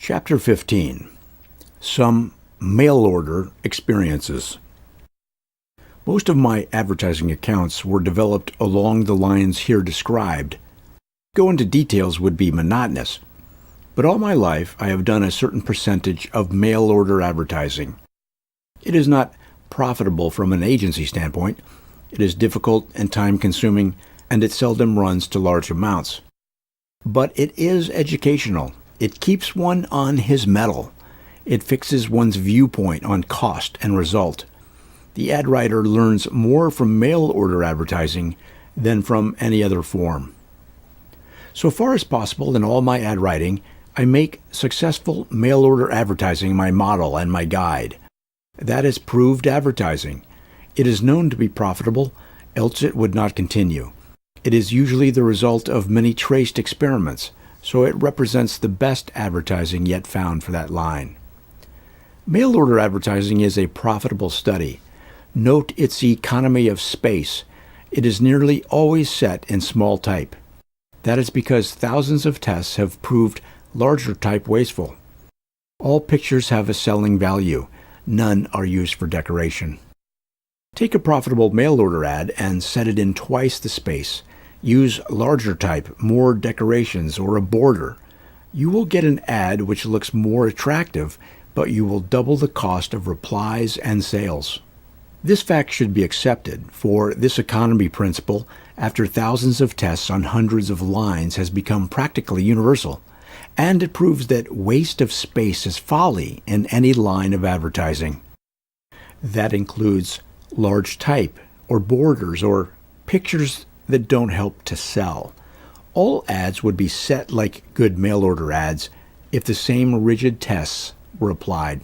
Chapter 15. Some Mail Order Experiences. Most of my advertising accounts were developed along the lines here described. Go into details would be monotonous, but all my life I have done a certain percentage of mail order advertising. It is not profitable from an agency standpoint. It is difficult and time-consuming, and it seldom runs to large amounts. But it is educational. It keeps one on his mettle. It fixes one's viewpoint on cost and result. The ad writer learns more from mail order advertising than from any other form. So far as possible in all my ad writing, I make successful mail order advertising my model and my guide. That is proved advertising. It is known to be profitable, else it would not continue. It is usually the result of many traced experiments, so it represents the best advertising yet found for that line. Mail order advertising is a profitable study. Note its economy of space. It is nearly always set in small type. That is because thousands of tests have proved larger type wasteful. All pictures have a selling value. None are used for decoration. Take a profitable mail order ad and set it in twice the space. Use larger type, more decorations, or a border. You will get an ad which looks more attractive, but you will double the cost of replies and sales. This fact should be accepted, for this economy principle, after thousands of tests on hundreds of lines, has become practically universal, and it proves that waste of space is folly in any line of advertising. That includes large type, or borders, or pictures that don't help to sell. All ads would be set like good mail order ads if the same rigid tests were applied.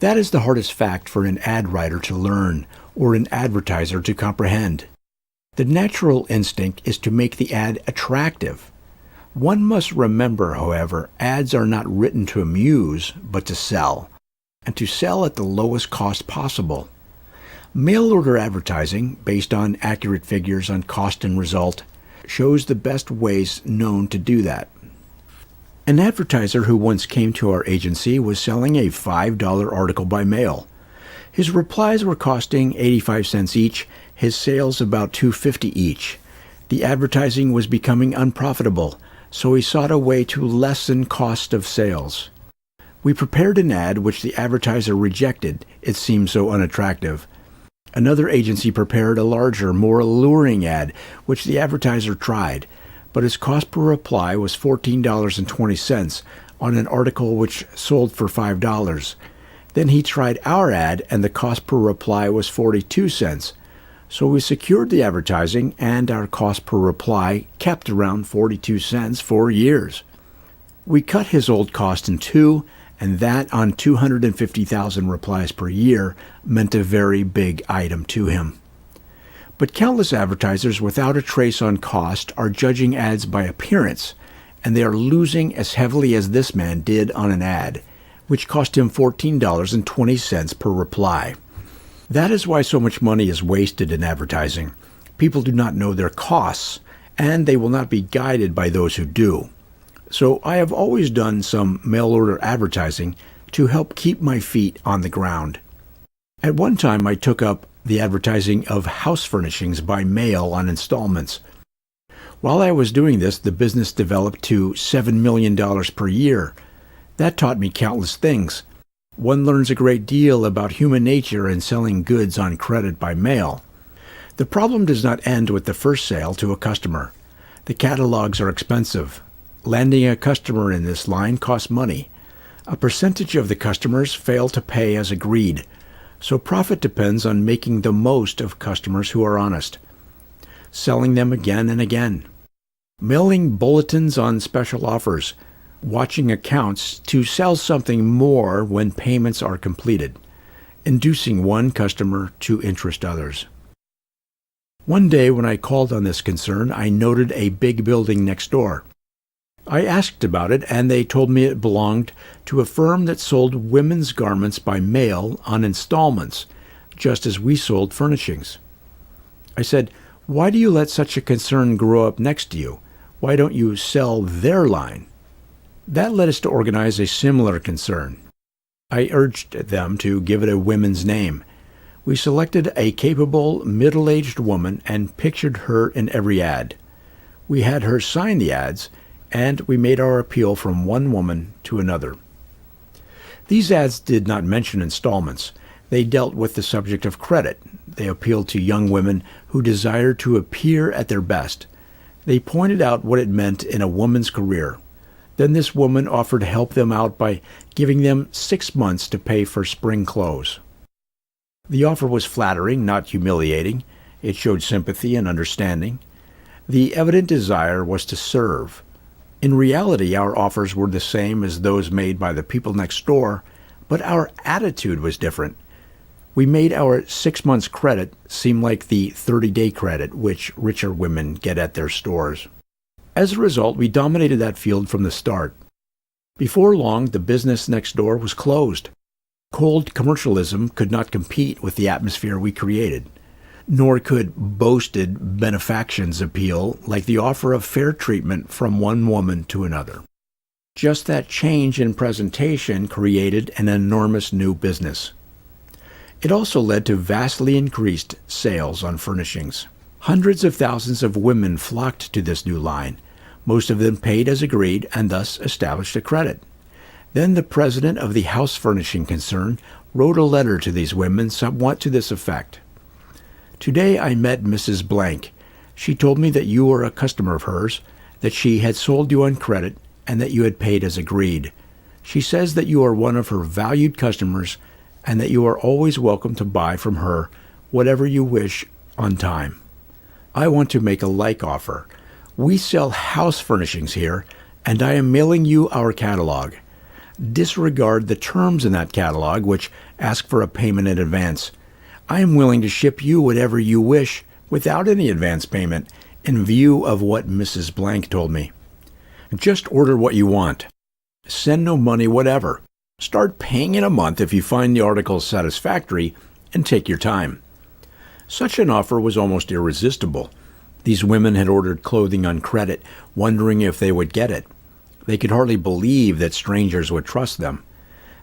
That is the hardest fact for an ad writer to learn or an advertiser to comprehend. The natural instinct is to make the ad attractive. One must remember, however, ads are not written to amuse, but to sell, and to sell at the lowest cost possible. Mail order advertising, based on accurate figures on cost and result, shows the best ways known to do that. An advertiser who once came to our agency was selling a $5 article by mail. His replies were costing 85 cents each, his sales about $2.50 each. The advertising was becoming unprofitable, so he sought a way to lessen cost of sales. We prepared an ad which the advertiser rejected. It seemed so unattractive. Another agency prepared a larger, more alluring ad, which the advertiser tried, but his cost per reply was $14.20 on an article which sold for $5. Then he tried our ad, and the cost per reply was 42 cents. So we secured the advertising, and our cost per reply kept around 42 cents for years. We cut his old cost in two, and that on 250,000 replies per year meant a very big item to him. But countless advertisers without a trace on cost are judging ads by appearance, and they are losing as heavily as this man did on an ad, which cost him $14.20 per reply. That is why so much money is wasted in advertising. People do not know their costs, and they will not be guided by those who do. So I have always done some mail order advertising to help keep my feet on the ground. At one time I took up the advertising of house furnishings by mail on installments. While I was doing this, the business developed to $7 million per year. That taught me countless things. One learns a great deal about human nature in selling goods on credit by mail. The problem does not end with the first sale to a customer. The catalogs are expensive. Landing a customer in this line costs money. A percentage of the customers fail to pay as agreed, so profit depends on making the most of customers who are honest, selling them again and again, mailing bulletins on special offers, watching accounts to sell something more when payments are completed, inducing one customer to interest others. One day when I called on this concern, I noted a big building next door. I asked about it, and they told me it belonged to a firm that sold women's garments by mail on installments, just as we sold furnishings. I said, "Why do you let such a concern grow up next to you? Why don't you sell their line?" That led us to organize a similar concern. I urged them to give it a women's name. We selected a capable, middle-aged woman and pictured her in every ad. We had her sign the ads, and we made our appeal from one woman to another. These ads did not mention installments. They dealt with the subject of credit. They appealed to young women who desired to appear at their best. They pointed out what it meant in a woman's career. Then this woman offered to help them out by giving them 6 months to pay for spring clothes. The offer was flattering, not humiliating. It showed sympathy and understanding. The evident desire was to serve. In reality, our offers were the same as those made by the people next door, but our attitude was different. We made our 6 months credit seem like the 30-day credit which richer women get at their stores. As a result, we dominated that field from the start. Before long, the business next door was closed. Cold commercialism could not compete with the atmosphere we created, nor could boasted benefactions appeal like the offer of fair treatment from one woman to another. Just that change in presentation created an enormous new business. It also led to vastly increased sales on furnishings. Hundreds of thousands of women flocked to this new line. Most of them paid as agreed and thus established a credit. Then the president of the house furnishing concern wrote a letter to these women somewhat to this effect. Today I met Mrs. Blank. She told me that you were a customer of hers, that she had sold you on credit, and that you had paid as agreed. She says that you are one of her valued customers and that you are always welcome to buy from her whatever you wish on time. I want to make a like offer. We sell house furnishings here, and I am mailing you our catalog. Disregard the terms in that catalog, which ask for a payment in advance. I am willing to ship you whatever you wish without any advance payment, in view of what Mrs. Blank told me. Just order what you want. Send no money whatever. Start paying in a month if you find the article satisfactory, and take your time. Such an offer was almost irresistible. These women had ordered clothing on credit, wondering if they would get it. They could hardly believe that strangers would trust them.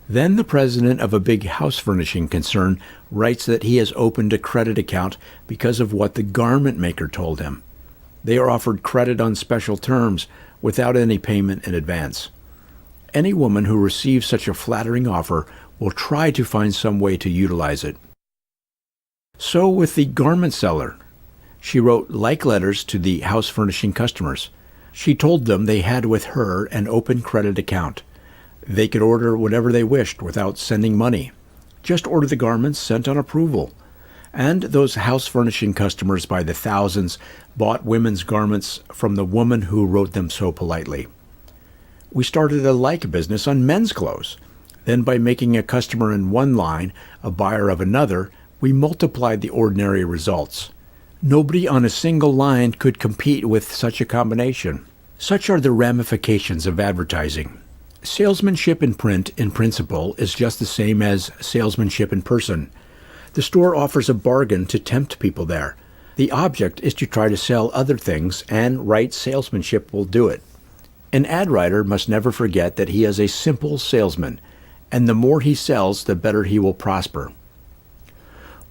Then the president of a big house furnishing concern writes that he has opened a credit account because of what the garment maker told him. They are offered credit on special terms without any payment in advance. Any woman who receives such a flattering offer will try to find some way to utilize it. So with the garment seller. She wrote like letters to the house furnishing customers. She told them they had with her an open credit account. They could order whatever they wished without sending money. Just order the garments sent on approval. And those house furnishing customers by the thousands bought women's garments from the woman who wrote them so politely. We started a like business on men's clothes. Then by making a customer in one line a buyer of another, we multiplied the ordinary results. Nobody on a single line could compete with such a combination. Such are the ramifications of advertising. Salesmanship in print, in principle, is just the same as salesmanship in person. The store offers a bargain to tempt people there. The object is to try to sell other things, and right salesmanship will do it. An ad writer must never forget that he is a simple salesman, and the more he sells, the better he will prosper.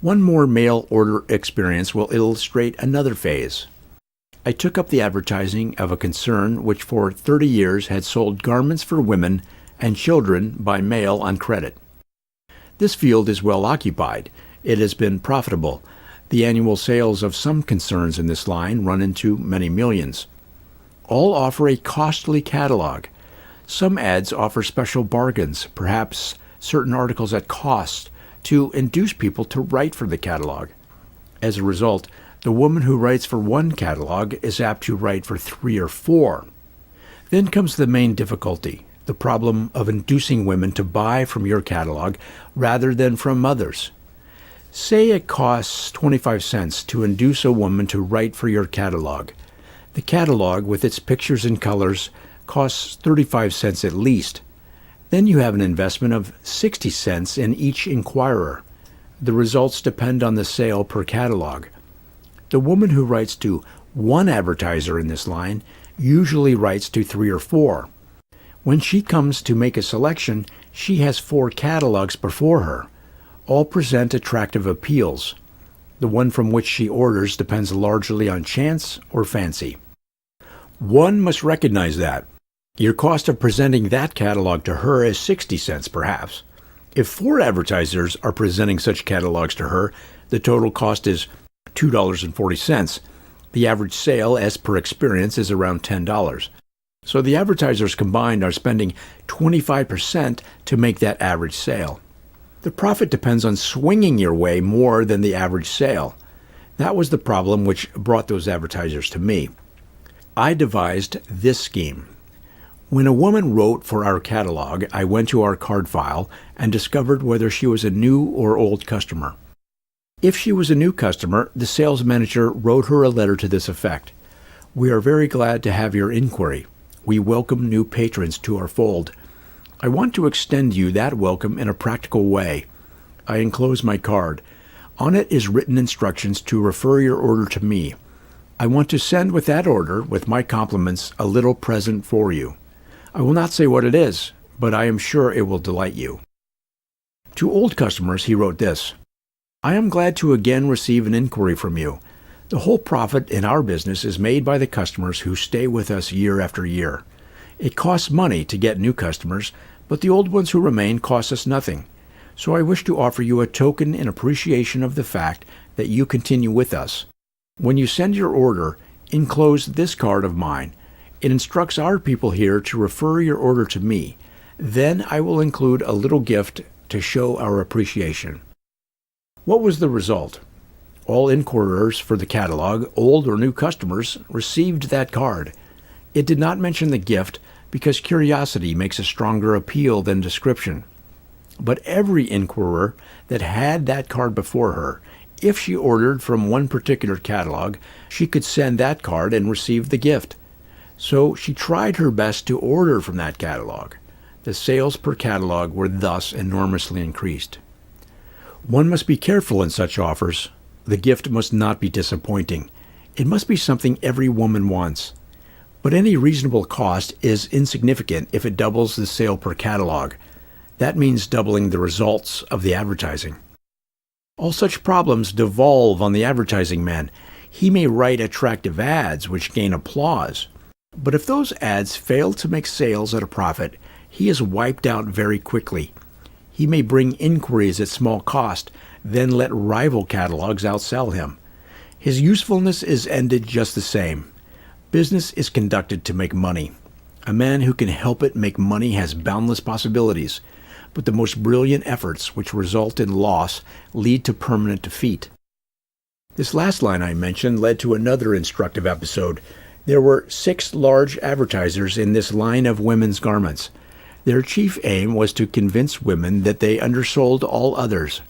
One more mail order experience will illustrate another phase. I took up the advertising of a concern which for 30 years had sold garments for women and children by mail on credit. This field is well occupied. It has been profitable. The annual sales of some concerns in this line run into many millions. All offer a costly catalog. Some ads offer special bargains, perhaps certain articles at cost, to induce people to write for the catalog. As a result, the woman who writes for one catalog is apt to write for 3 or 4. Then comes the main difficulty, the problem of inducing women to buy from your catalog rather than from others. Say it costs 25 cents to induce a woman to write for your catalog. The catalog, with its pictures and colors, costs 35 cents at least. Then you have an investment of 60 cents in each inquirer. The results depend on the sale per catalog. The woman who writes to one advertiser in this line usually writes to 3 or 4. When she comes to make a selection, she has 4 catalogs before her. All present attractive appeals. The one from which she orders depends largely on chance or fancy. One must recognize that. Your cost of presenting that catalog to her is 60 cents perhaps. If 4 advertisers are presenting such catalogs to her, the total cost is $2.40. The average sale, as per experience, is around $10. So the advertisers combined are spending 25% to make that average sale. The profit depends on swinging your way more than the average sale. That was the problem which brought those advertisers to me. I devised this scheme. When a woman wrote for our catalog, I went to our card file and discovered whether she was a new or old customer. If she was a new customer, the sales manager wrote her a letter to this effect. "We are very glad to have your inquiry. We welcome new patrons to our fold. I want to extend you that welcome in a practical way. I enclose my card. On it is written instructions to refer your order to me. I want to send with that order, with my compliments, a little present for you. I will not say what it is, but I am sure it will delight you." To old customers, he wrote this: "I am glad to again receive an inquiry from you. The whole profit in our business is made by the customers who stay with us year after year. It costs money to get new customers, but the old ones who remain cost us nothing. So I wish to offer you a token in appreciation of the fact that you continue with us. When you send your order, enclose this card of mine. It instructs our people here to refer your order to me. Then I will include a little gift to show our appreciation." What was the result? All inquirers for the catalog, old or new customers, received that card. It did not mention the gift because curiosity makes a stronger appeal than description. But every inquirer that had that card before her, if she ordered from one particular catalog, she could send that card and receive the gift. So she tried her best to order from that catalog. The sales per catalog were thus enormously increased. One must be careful in such offers. The gift must not be disappointing. It must be something every woman wants. But any reasonable cost is insignificant if it doubles the sale per catalog. That means doubling the results of the advertising. All such problems devolve on the advertising man. He may write attractive ads which gain applause. But if those ads fail to make sales at a profit, he is wiped out very quickly. He may bring inquiries at small cost, then let rival catalogs outsell him. His usefulness is ended just the same. Business is conducted to make money. A man who can help it make money has boundless possibilities, but the most brilliant efforts which result in loss lead to permanent defeat. This last line I mentioned led to another instructive episode. There were 6 large advertisers in this line of women's garments. Their chief aim was to convince women that they undersold all others.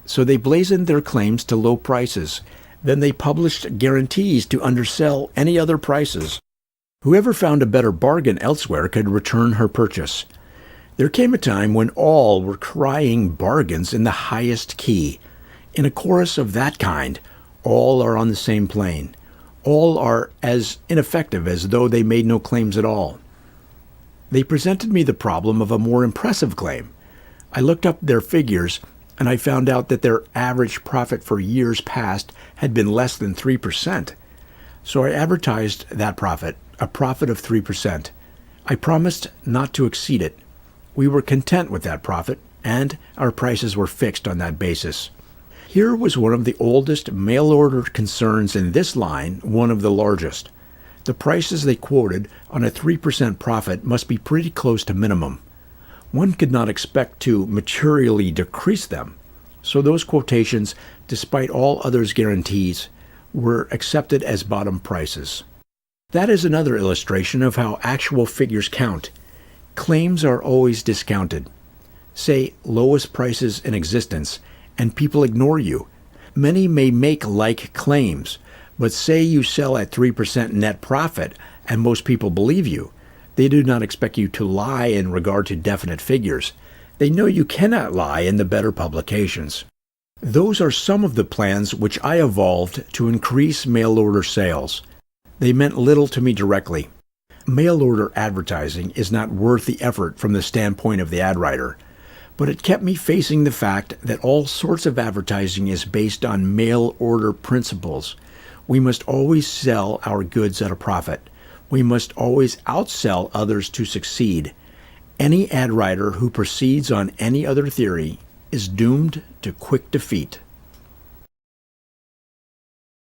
So they blazoned their claims to low prices. Then they published guarantees to undersell any other prices. Whoever found a better bargain elsewhere could return her purchase. There came a time when all were crying bargains in the highest key. In a chorus of that kind, all are on the same plane. All are as ineffective as though they made no claims at all. They presented me the problem of a more impressive claim. I looked up their figures, and I found out that their average profit for years past had been less than 3%. So I advertised that profit, a profit of 3%. I promised not to exceed it. We were content with that profit, and our prices were fixed on that basis. Here was one of the oldest mail-order concerns in this line, one of the largest. The prices they quoted on a 3% profit must be pretty close to minimum. One could not expect to materially decrease them. So those quotations, despite all others' guarantees, were accepted as bottom prices. That is another illustration of how actual figures count. Claims are always discounted. Say lowest prices in existence, and people ignore you. Many may make like claims, but say you sell at 3% net profit, and most people believe you. They do not expect you to lie in regard to definite figures. They know you cannot lie in the better publications. Those are some of the plans which I evolved to increase mail-order sales. They meant little to me directly, mail order advertising is not worth the effort from the standpoint of the ad writer, but it kept me facing the fact that all sorts of advertising is based on mail order principles. We must always sell our goods at a profit. We must always outsell others to succeed. Any ad writer who proceeds on any other theory is doomed to quick defeat.